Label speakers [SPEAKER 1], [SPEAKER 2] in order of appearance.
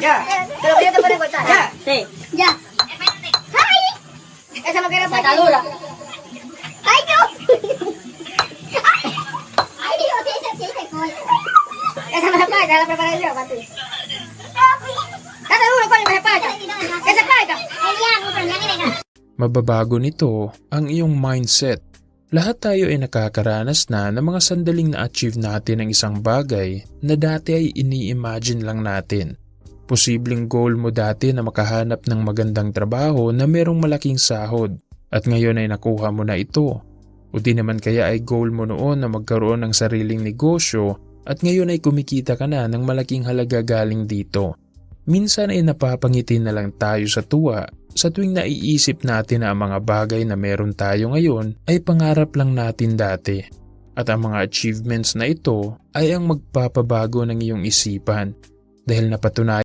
[SPEAKER 1] Ya. Pero kaya ito pa rin ko sa. Ya.
[SPEAKER 2] Sí.
[SPEAKER 3] Ya. Ay!
[SPEAKER 1] Esa magkano pa.
[SPEAKER 2] Sacadura.
[SPEAKER 3] Ay, no! Ay, Dios, tiene coño.
[SPEAKER 1] Esa me pa, ya la preparé yo para ti. Cada uno con el pa. Esa pa.
[SPEAKER 3] Ay, diablo, pero ya ni venga.
[SPEAKER 4] Mababago nito ang iyong mindset. Lahat tayo ay nakakaranas na ng mga sandaling na-achieve natin ang isang bagay na dati ay ini-imagine lang natin. Posibleng goal mo dati na makahanap ng magandang trabaho na merong malaking sahod at ngayon ay nakuha mo na ito. O di naman kaya ay goal mo noon na magkaroon ng sariling negosyo at ngayon ay kumikita ka na ng malaking halaga galing dito. Minsan ay napapangiti na lang tayo sa tuwa sa tuwing naiisip natin na ang mga bagay na meron tayo ngayon ay pangarap lang natin dati. At ang mga achievements na ito ay ang magpapabago ng iyong isipan dahil napatunayan